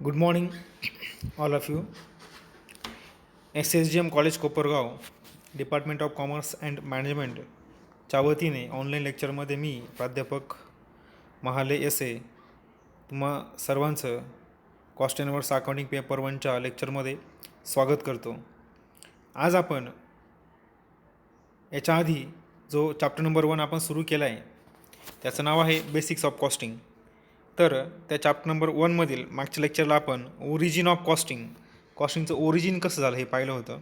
Good morning, all of you. SSGM college Kopargaon department of commerce and मॅनेजमेंटच्या वतीने online लेक्चरमध्ये मी प्राध्यापक महाले एसे तुम्हा सर्वांचं cost and works accounting paper 1च्या लेक्चरमध्ये स्वागत करतो. आज आपण याच्या आधी जो चॅप्टर नंबर 1 आपण सुरू केला आहे त्याचं नाव आहे बेसिक्स ऑफ कॉस्टिंग. तर त्या चॅप्टर नंबर 1मधील मागच्या लेक्चरला आपण ओरिजिन ऑफ कॉस्टिंगचं ओरिजिन कसं झालं हे पाहिलं होतं.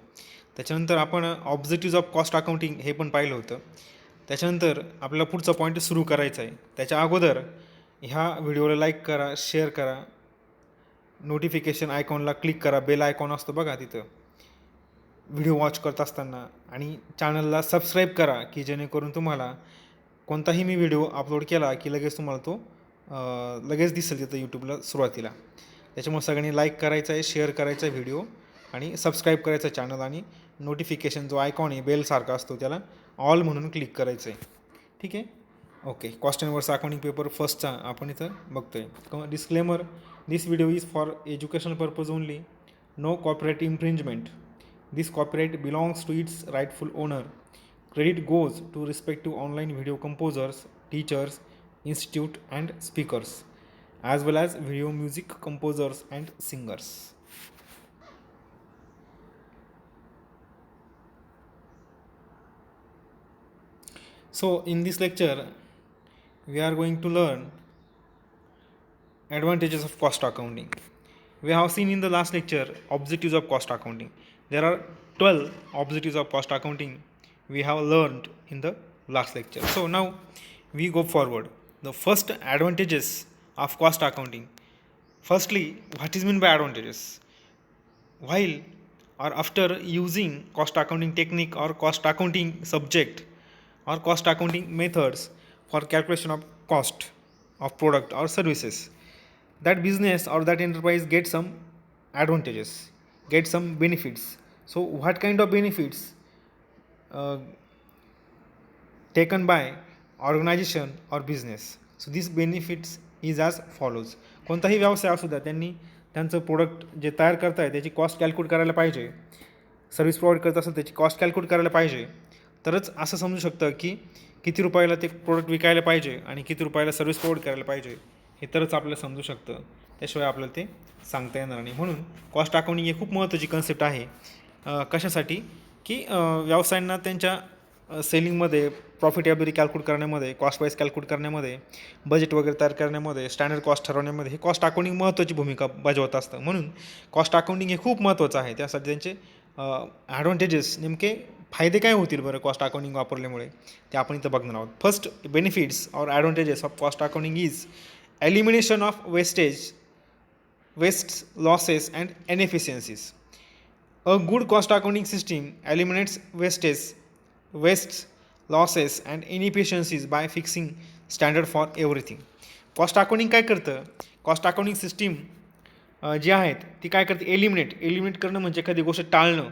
त्याच्यानंतर आपण ऑब्जेक्टिव्ज ऑफ कॉस्ट अकाउंटिंग हे पण पाहिलं होतं. त्याच्यानंतर आपल्याला पुढचा पॉईंट सुरू करायचा आहे. त्याच्या अगोदर ह्या व्हिडिओला लाईक करा, शेअर करा, नोटिफिकेशन आयकॉनला क्लिक करा, बेल आयकॉन असतो बघा तिथं व्हिडिओ वॉच करत असताना, आणि चॅनलला सबस्क्राईब करा की जेणेकरून तुम्हाला कोणताही मी व्हिडिओ अपलोड केला की लगेच तुम्हाला तो लगेच दिसेल तिथं यूट्यूबला सुरुवातीला. त्याच्यामुळे सगळ्यांनी लाईक करायचं आहे, शेअर करायचा आहे व्हिडिओ, आणि सबस्क्राईब करायचं आहे चॅनल, आणि नोटिफिकेशन जो आयकॉन आहे बेलसारखा असतो त्याला ऑल म्हणून क्लिक करायचं आहे. ठीक आहे, okay. Cost and works accounting paper फर्स्टचा आपण इथं बघतो आहे. Disclaimer: this video is for educational purpose only. No copyright infringement. This copyright belongs to its rightful owner. Credit goes to respective online video composers, teachers, institute and speakers, as well as video music composers and singers. So in this lecture we are going to learn advantages of cost accounting. We have seen in the last lecture objectives of cost accounting. There are 12 objectives of cost accounting we have learned in the last lecture. So now we go forward. The first advantages of cost accounting. Firstly, what is meant by advantages? While or after using cost accounting technique or cost accounting subject or cost accounting methods for calculation of cost of product or services, that business or that enterprise gets some advantages, get some benefits. So what kind of benefits taken by organisation और business? So this benefits is as follows. कोणताही व्यवसाय असू द्या, त्यांनी त्यांचं product जे तयार करत आहे त्याची कॉस्ट कॅल्क्युलेट करायला पाहिजे. सर्व्हिस प्रोव्हाइड करत असेल त्याची कॉस्ट कॅल्क्युलेट करायला पाहिजे. तरच असं समजू शकतं की किती रुपयाला ते प्रोडक्ट विकायला पाहिजे आणि किती रुपयाला सर्व्हिस प्रोव्हाइड करायला पाहिजे, हे तरच आपल्याला समजू शकतं. त्याशिवाय आपल्याला ते सांगता येणार नाही. म्हणून कॉस्ट अकाउंटिंग ही खूप महत्त्वाची कन्सेप्ट आहे. कशासाठी? की व्यवसायांना त्यांच्या सेलिंगमध्ये प्रॉफिटेबिलिटी कॅल्क्युलेट करण्यामध्ये, कॉस्ट प्राईस कॅल्क्युलेट करण्यामध्ये, बजेट वगैरे तयार करण्यामध्ये, स्टँडर्ड कॉस्ट ठरवण्यामध्ये हे कॉस्ट अकाउंटिंग महत्त्वाची भूमिका बजावत असतं. म्हणून कॉस्ट अकाउंटिंग हे खूप महत्त्वाचं आहे. त्यासाठी त्यांचे ॲडव्हान्टेजेस, नेमके फायदे काय होतील बरं कॉस्ट अकाउंटिंग वापरल्यामुळे, ते आपण इथं बघणार आहोत. First benefits or advantages of cost accounting is elimination of waste losses and inefficiencies. A good cost accounting system eliminates wastes, losses and inefficiencies by fixing standard for everything. Cost accounting काय करतं? Cost accounting system जी आहेत ती काय करते? Eliminate करणं म्हणजे एखादी गोष्ट टाळणं,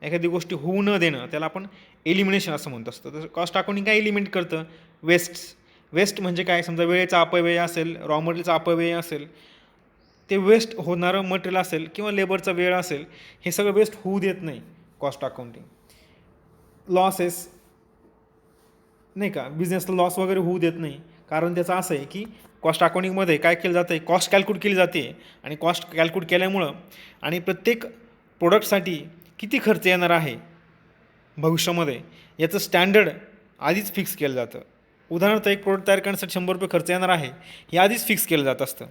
एखादी गोष्टी होऊ न देणं, त्याला आपण एलिमिनेशन असं म्हणत असतो. तर कॉस्ट अकाउंटिंग काय एलिमिनेट करतं? वेस्ट म्हणजे काय? समजा वेळेचा अपव्यय असेल, रॉ मटेरियलचा अपव्यय असेल, ते वेस्ट होणारं मटेरियल असेल किंवा लेबरचा वेळ असेल, हे सगळं वेस्ट होऊ देत नाही कॉस्ट अकाउंटिंग. लॉसेस नाही का, बिझनेसला लॉस वगैरे होऊ देत नाही. कारण त्याचं असं आहे की कॉस्ट अकाउंटिंगमध्ये काय केलं जातं आहे? कॉस्ट कॅल्क्युलेट केली जाते, आणि कॉस्ट कॅल्क्युलेट केल्यामुळं आणि प्रत्येक प्रोडक्टसाठी किती खर्च येणार आहे भविष्यामध्ये याचं स्टँडर्ड आधीच फिक्स केलं जातं. उदाहरणार्थ एक प्रोडक्ट तयार करण्यासाठी 100 रुपये खर्च येणार आहे हे आधीच फिक्स केलं जात असतं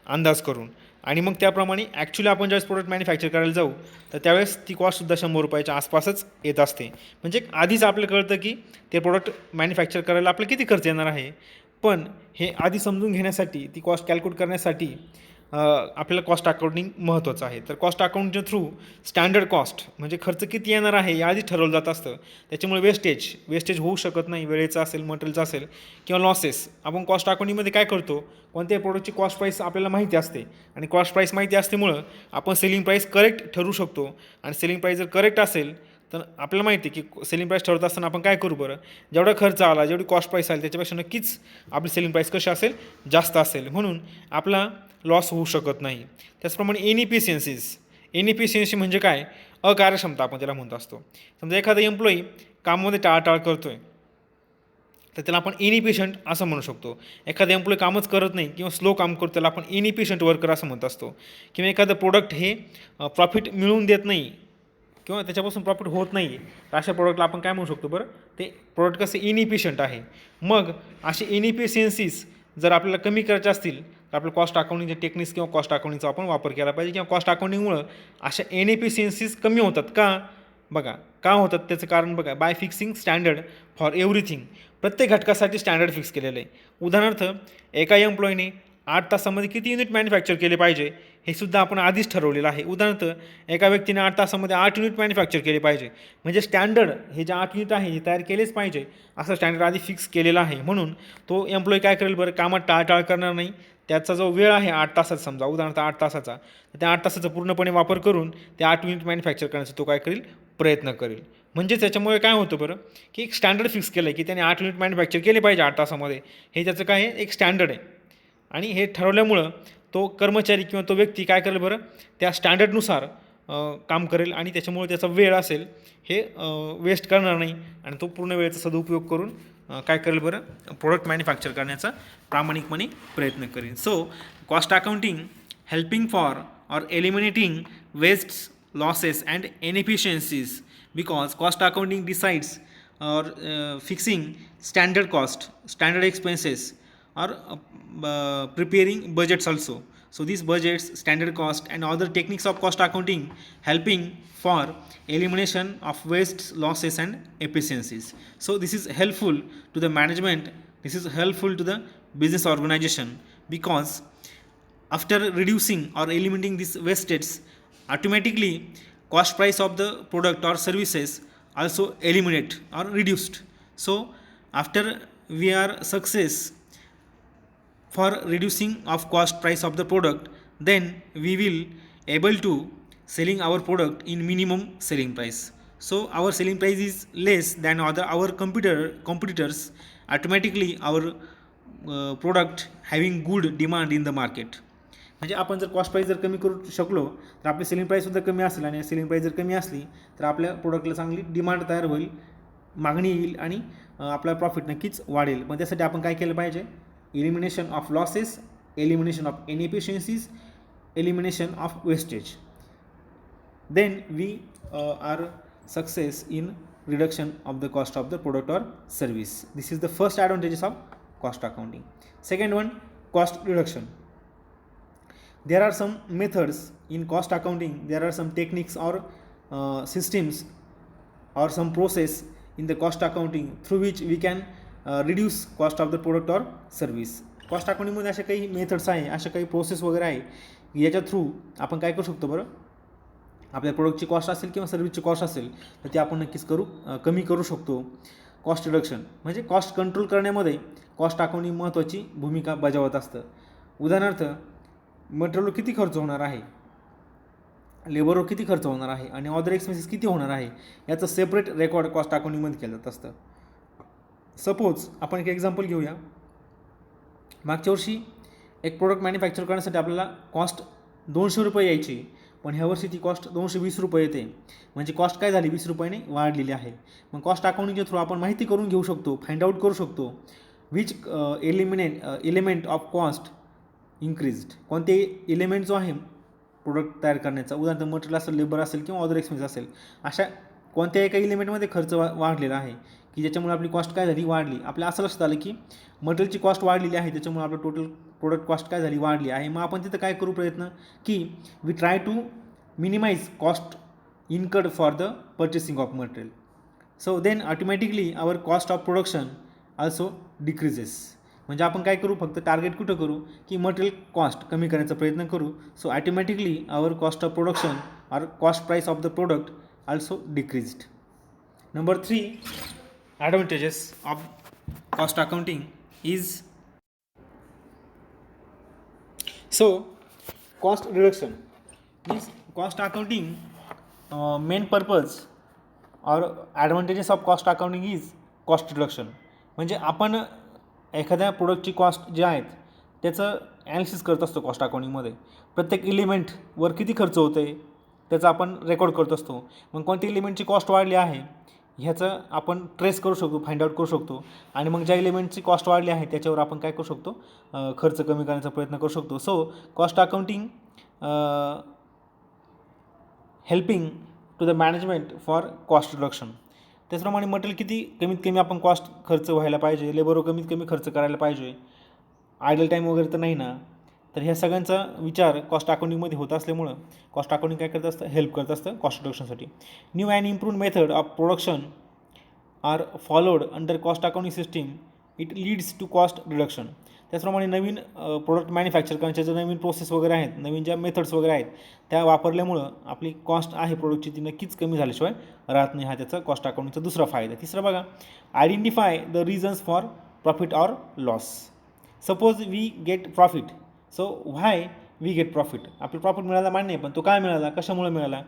अंदाज करून, आणि मग त्याप्रमाणे ॲक्च्युली आपण ज्यावेळेस प्रोडक्ट मॅन्युफॅक्चर करायला जाऊ तर त्यावेळेस ती कॉस्टसुद्धा 100 रुपयाच्या आसपासच येत असते. म्हणजे आधीच आपल्याला कळतं की ते प्रोडक्ट मॅन्युफॅक्चर करायला आपल्याला किती खर्च येणार आहे. पण हे आधी समजून घेण्यासाठी, ती कॉस्ट कॅल्क्युलेट करण्यासाठी आपल्याला कॉस्ट अकाउंटिंग महत्त्वाचं आहे. तर कॉस्ट अकाउंटिंगच्या थ्रू स्टँडर्ड कॉस्ट म्हणजे खर्च किती येणार आहे हे आधीच ठरवलं जात असतं. त्याच्यामुळे वेस्टेज होऊ शकत नाही. वेळेचं असेल, मटेरियलचं असेल किंवा लॉसेस. आपण कॉस्ट अकाउंटिंगमध्ये काय करतो? कोणत्याही प्रोडक्टची कॉस्ट प्राईस आपल्याला माहिती असते, आणि कॉस्ट प्राईस माहिती असल्यामुळं आपण सेलिंग प्राईस करेक्ट ठरवू शकतो. आणि सेलिंग प्राईस जर करेक्ट असेल तर आपल्याला माहिती आहे की सेलिंग प्राईस ठरवत असताना आपण काय करू बरं? जेवढा खर्च आला, जेवढी कॉस्ट प्राईस आली त्याच्यापेक्षा नक्कीच आपली सेलिंग प्राईस कशी असेल? जास्त असेल. म्हणून आपला लॉस होऊ शकत नाही. त्याचप्रमाणे इनइफिशियन्सी म्हणजे काय, अकार्यक्षमता आपण त्याला म्हणत असतो. समजा एखादा एम्प्लॉई कामामध्ये टाळाटाळ करतो आहे तर त्याला आपण इनइफिशियंट असं म्हणू शकतो. एखादा एम्प्लॉई कामच करत नाही किंवा स्लो काम करतो त्याला आपण इनइफिशियंट वर्कर असं म्हणत असतो. किंवा एखादं प्रोडक्ट हे प्रॉफिट मिळवून देत नाही किंवा त्याच्यापासून प्रॉफिट होत नाही तर अशा प्रोडक्टला आपण काय म्हणू शकतो बरं, ते प्रोडक्ट कसं इनइफिशियंट आहे. मग असे इनइफिशियन्सीज जर आपल्याला कमी करायचे असतील तर आपलं कॉस्ट अकाउंटिंगचे टेक्निक्स किंवा कॉस्ट अकाउंटिंगचा आपण वापर केला पाहिजे. किंवा कॉस्ट अकाउंटिंगमुळं अशा इनइफिशियन्सीज कमी होतात का, बघा का होतात त्याचं कारण बघा, bye fixing standard for everything. प्रत्येक घटकासाठी स्टँडर्ड फिक्स केलेलं आहे. उदाहरणार्थ एका एम्प्लॉईने 8 तासामध्ये किती युनिट मॅन्युफॅक्चर केले पाहिजे हे सुद्धा आपण आधीच ठरवलेलं आहे. उदाहरणार्थ एका व्यक्तीने 8 तासामध्ये 8 युनिट मॅन्युफॅक्चर केले पाहिजे, म्हणजे स्टँडर्ड हे जे 8 युनिट आहे हे तयार केलेच पाहिजे असं स्टँडर्ड आधी फिक्स केलेलं आहे. म्हणून तो एम्प्लॉई काय करेल बरं, कामात टाळटाळ करणार नाही. त्याचा जो वेळ आहे 8 तासाचा, समजा उदाहरणार्थ 8 तासाचा, तर त्या 8 तासाचा पूर्णपणे वापर करून ते 8 युनिट मॅन्युफॅक्चर करण्याचा तो काय करेल, प्रयत्न करेल. म्हणजे त्याच्यामुळे काय होतं बरं, की एक स्टँडर्ड फिक्स केलं आहे की त्याने 8 युनिट मॅन्युफॅक्चर केले पाहिजे 8 तासामध्ये, हे त्याचं काय आहे, एक स्टँडर्ड आहे. आणि हे ठरवल्यामुळं तो कर्मचारी किंवा तो व्यक्ती काय करेल बरं, त्या स्टँडर्डनुसार काम करेल आणि त्याच्यामुळे त्याचा वेळ असेल हे वेस्ट करणार नाही आणि तो पूर्ण वेळेचा सदुपयोग करून काय करेल बरं, प्रोडक्ट मॅन्युफॅक्चर करण्याचा प्रामाणिकपणे प्रयत्न करेल. So cost accounting helping for or eliminating wastes, losses and inefficiencies, because cost accounting decides or fixing standard cost, standard expenses, or preparing budgets also. So these budgets, standard cost and other techniques of cost accounting helping for elimination of wastes, losses and efficiencies. So this is helpful to the management, this is helpful to the business organization, because after reducing or eliminating these wastes, automatically cost price of the product or services also eliminate or reduced. So after we are success for reducing of cost price of the product, then we will able to selling our product in minimum selling price. So our selling price is less than other our competitors, automatically our product having good demand in the market. म्हणजे आपण जर cost price जर कमी करू शकलो तर आपली selling प्राईससुद्धा कमी असेल आणि सेलिंग प्राईस जर कमी असली तर आपल्या प्रोडक्टला चांगली डिमांड तयार होईल, मागणी येईल आणि आपला प्रॉफिट नक्कीच वाढेल. पण त्यासाठी आपण काय केलं पाहिजे, elimination of losses, elimination of inefficiencies, elimination of wastage, then we are success in reduction of the cost of the product or service. This is the first advantages of cost accounting. Second one, cost reduction. There are some methods in cost accounting, there are some techniques or systems or some process in the cost accounting through which we can reduce cost of the product or service. Cost अकाउंटिंगमध्ये अशा काही methods आहे, अशा काही process वगैरे आहे याच्या through आपण काय करू शकतो बरं, आपल्या प्रोडक्टची कॉस्ट असेल किंवा सर्व्हिसची कॉस्ट असेल तर ती आपण नक्कीच कमी करू शकतो. कॉस्ट रिडक्शन म्हणजे कॉस्ट कंट्रोल करण्यामध्ये कॉस्ट अकाउंटिंग महत्त्वाची भूमिका बजावत असतं. उदाहरणार्थ मटेरियलवर किती खर्च होणार आहे, लेबरवर किती खर्च होणार आहे आणि अदर एक्सपेन्सेस किती होणार आहे याचं सेपरेट रेकॉर्ड कॉस्ट अकाउंटिंगमध्ये केलं जात असतं. सपोज आपण एक एक्झाम्पल घेऊया. मागच्या वर्षी एक प्रोडक्ट मॅन्युफॅक्चर करण्यासाठी आपल्याला कॉस्ट 200 रुपये यायची, पण ह्या वर्षी ती कॉस्ट 220 रुपये येते. म्हणजे कॉस्ट काय झाली, 20 रुपयाने वाढलेली आहे. मग कॉस्ट अकाउंटिंगच्या थ्रू आपण माहिती करून घेऊ शकतो, फाइंड आउट करू शकतो which element of cost increased, कोणते एलिमेंट जो आहे प्रोडक्ट तयार करण्याचा, उदाहरणार्थ मटेरियल असेल, लेबर असेल किंवा अदर एक्सपेन्स असेल, अशा कोणत्या एका एलिमेंटमध्ये खर्च वाढलेला आहे की ज्याच्यामुळे आपली कॉस्ट काय झाली, वाढली. आपल्या असं लक्षात आलं की मटेरियलची कॉस्ट वाढलेली आहे, त्याच्यामुळे आपलं टोटल प्रोडक्ट कॉस्ट काय झाली, वाढली आहे. मग आपण तिथं काय करू प्रयत्न की we try to minimize cost incurred for the purchasing of material. So then automatically our cost of production also decreases. म्हणजे आपण काय करू, फक्त टार्गेट कुठं करू की मटेरियल कॉस्ट कमी करण्याचा प्रयत्न करू. So automatically our cost of production or cost price of the product also decreased. Number 3 advantages of cost accounting is, so cost reduction means cost accounting main purpose or advantages of cost accounting is cost reduction. म्हणजे आपण एखाद्या प्रोडक्टची cost ज्या आहेत त्याचं analysis करत असतो cost अकाउंटिंगमध्ये. प्रत्येक एलिमेंटवर किती खर्च होतो आहे त्याचा आपण रेकॉर्ड करत असतो. मग कोणत्या एलिमेंटची कॉस्ट वाढली आहे ह्याचं आपण ट्रेस करू शकतो, फाइंड आउट करू शकतो. आणि मग ज्या एलिमेंटची कॉस्ट वाढली आहे त्याच्यावर आपण काय करू शकतो, खर्च कमी करण्याचा प्रयत्न करू शकतो. So cost accounting helping to the management for cost reduction. त्याचप्रमाणे मटेरियल किती कमीत कमी आपण कॉस्ट खर्च व्हायला पाहिजे, लेबरवर कमीत कमी खर्च करायला पाहिजे, आयडल टाईम वगैरे तर नाही ना. तर ह्या सगळ्यांचा विचार कॉस्ट अकाउंटिंगमध्ये होत असल्यामुळं कॉस्ट अकाउंटिंग काय करत असतं, हेल्प करत असतं कॉस्ट रिडक्शनसाठी. New and improved method of production are followed under cost accounting system. It leads to cost reduction. त्याचप्रमाणे नवीन प्रोडक्ट मॅन्युफॅक्चर करण्याच्या ज्या नवीन प्रोसेस वगैरे आहेत, नवीन ज्या मेथड्स वगैरे आहेत त्या वापरल्यामुळं आपली कॉस्ट आहे प्रोडक्टची ती नक्कीच कमी झाल्याशिवाय राहत नाही. हा त्याचा कॉस्ट अकाउंटिंगचा दुसरा फायदा. तिसरा बघा, identify the reasons for profit or loss. Suppose we get profit, so why we get profit. आपलं प्रॉफिट मिळाला मान्य आहे, पण तो काय मिळाला, कशामुळे मिळाला,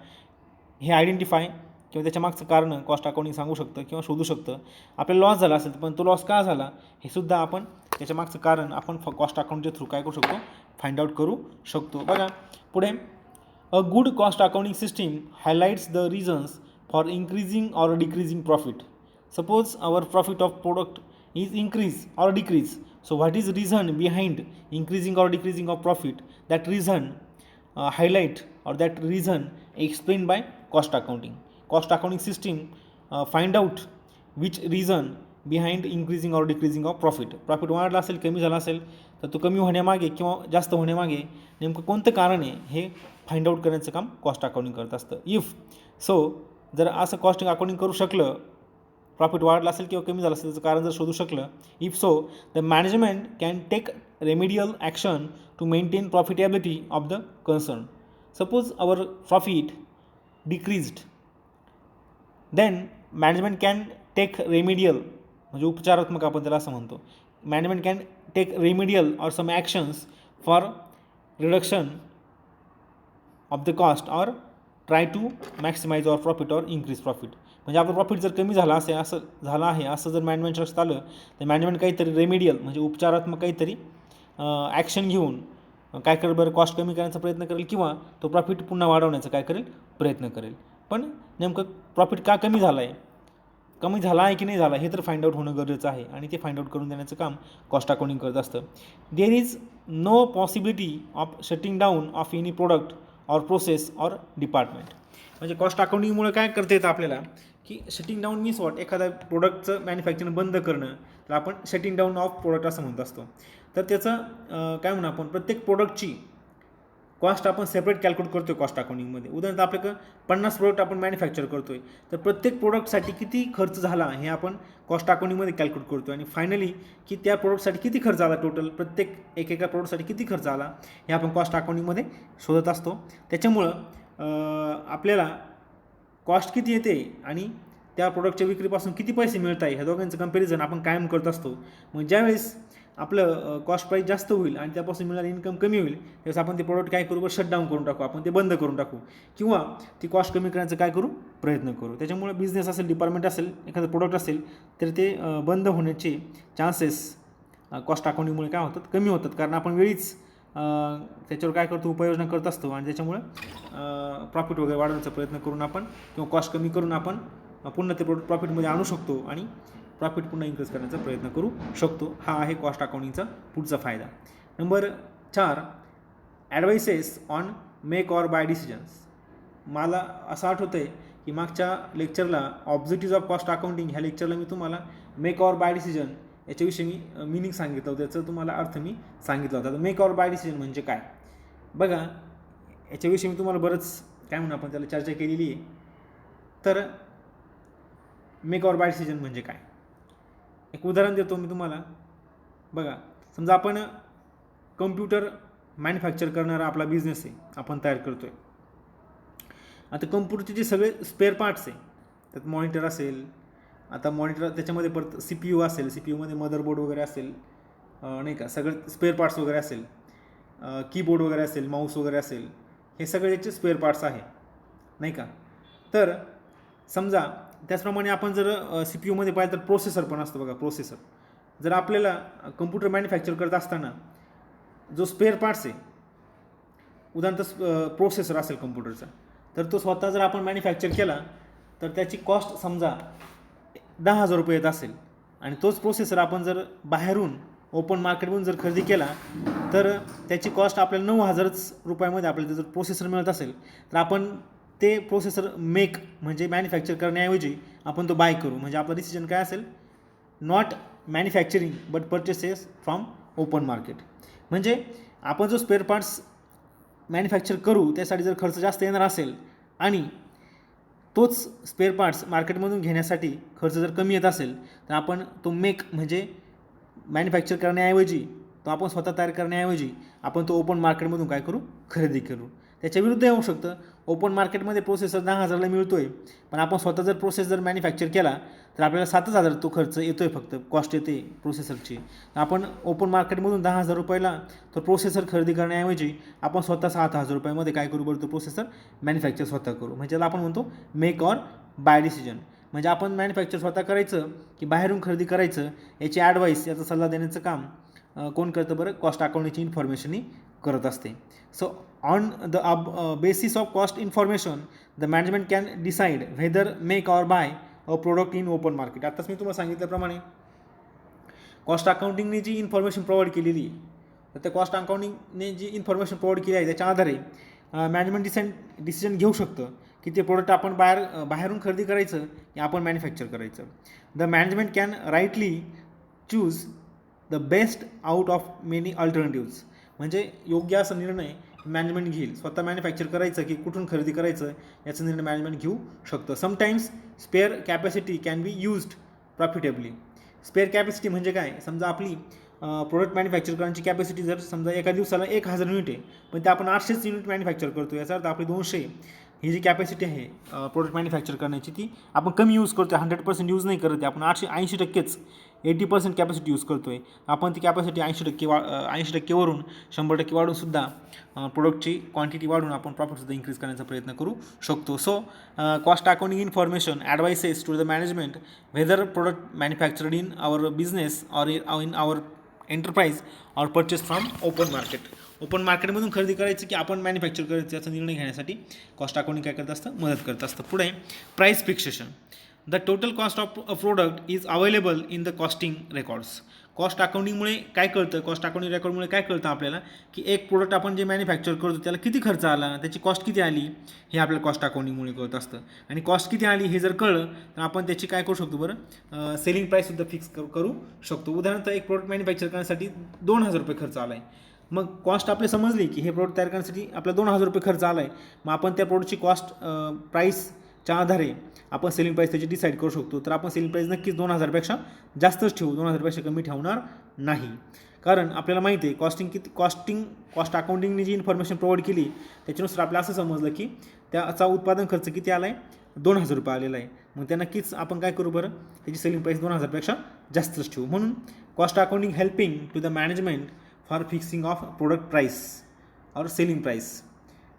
हे आयडेंटिफाय किंवा त्याच्या मागचं कारण कॉस्ट अकाउंटिंग सांगू शकतं किंवा शोधू शकतं. आपल्याला लॉस झाला असेल पण तो लॉस का झाला हे सुद्धा आपण त्याच्या मागचं कारण आपण कॉस्ट अकाउंटच्या थ्रू काय करू शकतो, फाइंड आउट करू शकतो. बघा पुढे, a good cost accounting system highlights the reasons for increasing or decreasing profit. Suppose our profit of product is increase or decrease, so what is reason behind increasing or decreasing of profit, that reason highlight or that reason explained by cost accounting system find out which reason behind increasing or decreasing of profit. वाढला असेल, कमी झाला असेल तर तो कमी होण्यामागे किंवा जास्त होण्यामागे नेमकं कोणतं कारण आहे हे फाइंड आउट करण्याचं काम कॉस्ट अकाउंटिंग करत असतं. इफ सो जर असं कॉस्ट अकाउंटिंग करू शकलं, प्रॉफिट वाढला असेल किंवा कमी झालं असेल त्याचं कारण जर शोधू शकलं, if so the management can take remedial action to maintain profitability of the concern. Suppose our profit decreased, then management can take remedial म्हणजे उपचारात्मक आपण त्याला असं म्हणतो. Management can take remedial or some actions for reduction of the cost or try to maximise or profit or increase profit. म्हणजे आपलं profit जर कमी झाला असं झालं आहे असं जर मॅनेजमेंट लक्षात आलं तर मॅनेजमेंट काहीतरी रेमेडियल म्हणजे उपचारात्मक काहीतरी ॲक्शन घेऊन काय करेल, बरं कॉस्ट कमी करण्याचा प्रयत्न करेल किंवा तो प्रॉफिट पुन्हा वाढवण्याचा काय करेल, प्रयत्न करेल. पण नेमकं प्रॉफिट का कमी झाला आहे की नाही झाला हे तर फाइंड आउट होणं गरजेचं आहे आणि ते फाइंड आउट करून देण्याचं काम कॉस्ट अकाउंटिंग करत असतं. There is no possibility of shutting down of any product or process or department. म्हणजे कॉस्ट अकाउंटिंगमुळे काय करता येतं आपल्याला की शटिंग डाऊन मीन्स वॉट, एखाद्या प्रोडक्टचं मॅन्युफॅक्चरिंग बंद करणं तर आपण शटिंग डाऊन ऑफ प्रोडक्ट असं म्हणत असतो. तर त्याचं काय म्हणू आपण, प्रत्येक प्रोडक्टची कॉस्ट आपण सेपरेट कॅल्क्युलेट करतो आहे कॉस्ट अकाउंटिंगमध्ये. उदाहरणार्थ आपल्याकडं 50 प्रोडक्ट आपण मॅन्युफॅक्चर करतो आहे, तर प्रत्येक प्रोडक्टसाठी किती खर्च झाला हे आपण कॉस्ट अकाउंटिंगमध्ये कॅल्क्युलेट करतो आणि फायनली की त्या प्रोडक्टसाठी किती खर्च आला, टोटल प्रत्येक एकेका प्रोडक्टसाठी किती खर्च आला हे आपण कॉस्ट अकाउंटिंगमध्ये शोधत असतो. त्याच्यामुळं आपल्याला कॉस्ट किती येते आणि त्या प्रोडक्टच्या विक्रीपासून किती पैसे मिळत आहे ह्या दोघांचं कंपॅरिझन आपण कायम करत असतो. मग ज्यावेळेस आपलं कॉस्ट प्राईस जास्त होईल आणि त्यापासून मिळणारी इन्कम कमी होईल त्यावेळेस आपण ते प्रोडक्ट काय करू, शटडाऊन करून टाकू, आपण ते बंद करून टाकू किंवा ती कॉस्ट कमी करण्याचं काय करू, प्रयत्न करू. त्याच्यामुळे बिझनेस असेल, डिपार्टमेंट असेल, एखादं प्रोडक्ट असेल तर ते बंद होण्याचे चान्सेस कॉस्ट अकाउंटिंगमुळे काय होतात, कमी होतात. कारण आपण वेळीच त्याच्यावर काय करतो, उपाययोजना करत असतो आणि त्याच्यामुळं प्रॉफिट वगैरे वाढवण्याचा प्रयत्न करून आपण किंवा कॉस्ट कमी करून आपण पुन्हा ते प्रोडक्ट प्रॉफिटमध्ये आणू शकतो आणि प्रॉफिट पुन्हा इन्क्रीज करण्याचा प्रयत्न करू शकतो. हा आहे कॉस्ट अकाउंटिंगचा पुढचा फायदा. Number 4, advises on make or buy decisions. मला असं आठवतं आहे की मागच्या लेक्चरला ऑब्जेक्टिव्ह ऑफ कॉस्ट अकाउंटिंग ह्या लेक्चरला मी तुम्हाला मेक ऑर बाय डिसिजन याच्याविषयी मी मिनिंग सांगितलं होतं, त्याचं तुम्हाला अर्थ मी सांगितला होता. तर मेक ऑर बाय डिसिजन म्हणजे काय बघा, याच्याविषयी मी तुम्हाला बरंच काय म्हणून आपण त्याला चर्चा केलेली आहे. तर मेक ऑर बाय डिसिजन म्हणजे काय, एक उदाहरण देतो मी तुम्हाला. बघा समजा आपण कम्प्युटर मॅन्युफॅक्चर करणारा आपला बिझनेस आहे, आपण तयार करतो आहे. आता कम्प्युटरचे जे सगळे स्पेअर पार्ट्स आहे त्यात मॉनिटर असेल, आता मॉनिटर त्याच्यामध्ये परत CPU असेल, CPUमध्ये मदरबोर्ड वगैरे असेल नाही का, सगळे स्पेअर पार्ट्स वगैरे असेल, कीबोर्ड वगैरे असेल, माऊस वगैरे असेल, हे सगळे याचे स्पेअर पार्ट्स आहे नाही का. तर समजा त्याचप्रमाणे आपण जर CPUमध्ये पाहिलं तर प्रोसेसर पण असतं बघा. प्रोसेसर जर आपल्याला कम्प्युटर मॅन्युफॅक्चर करत असताना जो स्पेअर पार्ट्स आहे, उदाहरणार्थ प्रोसेसर असेल कम्प्युटरचा, तर तो स्वतः जर आपण मॅन्युफॅक्चर केला तर त्याची कॉस्ट समजा 10,000 रुपये येत असेल आणि तोच प्रोसेसर आपण जर बाहेरून ओपन मार्केटमधून जर खरेदी केला तर त्याची कॉस्ट आपल्याला 9,000 रुपयामध्ये आपल्याला जर प्रोसेसर मिळत असेल तर आपण ते प्रोसेसर मेक म्हणजे मॅन्युफॅक्चर करण्याऐवजी आपण तो बाय करू. म्हणजे आपला डिसिजन काय असेल, not manufacturing but purchases from open market. म्हणजे आपण जो स्पेअर पार्ट्स मॅन्युफॅक्चर करू त्यासाठी जर खर्च जास्त येणार असेल आणि तोच स्पेअर पार्ट्स मार्केटमधून घेण्यासाठी खर्च जर कमी येत असेल तर आपण तो मेक म्हणजे मॅन्युफॅक्चर करण्याऐवजी, तो आपण स्वतः तयार करण्याऐवजी आपण तो ओपन मार्केटमधून काय करू, खरेदी करू. त्याच्या विरुद्ध होऊ शकतं, ओपन मार्केटमध्ये प्रोसेसर 10,000ला मिळतो आहे पण आपण स्वतः जर प्रोसेस जर मॅन्युफॅक्चर केला तर आपल्याला 7,000 तो खर्च येतो आहे, फक्त कॉस्ट येते प्रोसेसरची. आपण ओपन मार्केटमधून 10,000 रुपयाला तो प्रोसेसर खरेदी करण्याऐवजी आपण स्वतः 7,000 रुपयामध्ये काय करू बरं, तो प्रोसेसर मॅन्युफॅक्चर स्वतः करू. म्हणजे त्याला आपण म्हणतो मेक ऑर बाय डिसिजन. म्हणजे आपण मॅन्युफॅक्चर स्वतः करायचं की बाहेरून खरेदी करायचं याची ॲडवाईस, याचा सल्ला देण्याचं काम कोण करतं बरं, कॉस्ट अकाउंटिंगची इन्फॉर्मेशनही करत असते. So on the basis of cost information the management can decide whether make or bye a product in open market. आताच मी तुम्हाला सांगितल्याप्रमाणे कॉस्ट अकाउंटिंगने जी इन्फॉर्मेशन प्रोव्हाइड केलेली आहे, तर त्या कॉस्ट अकाउंटिंगने जी इन्फॉर्मेशन प्रोव्हाइड केली आहे त्याच्या आधारे मॅनेजमेंट डिसिजन घेऊ शकतं की ते प्रोडक्ट आपण बाहेरून खरेदी करायचं की आपण मॅन्युफॅक्चर करायचं. The management can rightly choose the best out of many alternatives. म्हणजे योग्य असा निर्णय मॅनेजमेंट घेईल, स्वतः मॅन्युफॅक्चर करायचं की कुठून खरेदी करायचं याचा निर्णय मॅनेजमेंट घेऊ शकतं. Sometimes spare capacity can be used profitably. Spare capacity म्हणजे काय, समजा आपली प्रोडक्ट मॅन्युफॅक्चर करण्याची कॅपॅसिटी जर समजा एका दिवसाला 1,000 युनिट आहे पण ते आपण 800 युनिट मॅन्युफॅक्चर करतो, याचा अर्थ आपली 200 ही जी कॅपॅसिटी आहे प्रोडक्ट मॅन्युफॅक्चर करण्याची ती आपण कमी यूज करतो आहे, 100% यूज नाही करत आहे आपण, 80%च 80% कॅपॅसिटी यूज करतो आहे. आपण ती कॅपॅसिटी 80% वरून 100% वाढूनसुद्धा प्रोडक्टची क्वांटिटी वाढून आपण प्रॉफिटसुद्धा इन्क्रीज करण्याचा प्रयत्न करू शकतो. So cost accounting information advises to the management whether product manufactured in our business or in our enterprise or purchase from open market. Open मार्केटमधून खरेदी करायचं की आपण मॅन्युफॅक्चर करायचं याचा निर्णय घेण्यासाठी कॉस्ट अकाउंटिंग काय करत असतं, मदत करत असतं. पुढे price fixation. The total cost of a product is available in the costing records. Cost अकाउंटिंगमुळे काय कळतं, कॉस्ट अकाउंटिंग रेकॉर्डमुळे काय कळतं आपल्याला की एक प्रोडक्ट आपण जे मॅन्युफॅक्चर करतो त्याला किती खर्च आला, त्याची कॉस्ट किती आली हे आपल्याला कॉस्ट अकाउंटिंगमुळे कळत असतं. आणि कॉस्ट किती आली हे जर कळलं तर आपण त्याची काय करू शकतो बरं, सेलिंग प्राईससुद्धा फिक्स करू शकतो. उदाहरणार्थ एक प्रोडक्ट मॅन्युफॅक्चर करण्यासाठी 2,000 रुपये खर्च आला आहे, मग कॉस्ट आपले समजली की हे प्रोडक्ट तयार करण्यासाठी आपला 2,000 रुपये खर्च आला आहे, मग आपण त्या प्रोडक्टची कॉस्ट प्राईसच्या आधारे आपण सेलिंग प्राईस त्याची डिसाईड करू शकतो. तर आपण सेलिंग प्राईस नक्कीच 2,000पेक्षा जास्तच ठेवू, 2,000पेक्षा कमी ठेवणार नाही. कारण आपल्याला माहिती आहे कॉस्ट अकाउंटिंगने जी इन्फॉर्मेशन प्रोव्हाइड केली त्याच्यानुसार आपल्याला असं समजलं की त्याचा उत्पादन खर्च किती आला आहे, 2,000 रुपये आलेला आहे. मग त्या नक्कीच आपण काय करू बरं, त्याची सेलिंग प्राईस 2,000पेक्षा जास्तच ठेवू. म्हणून cost accounting helping to the management for fixing of product price और selling price.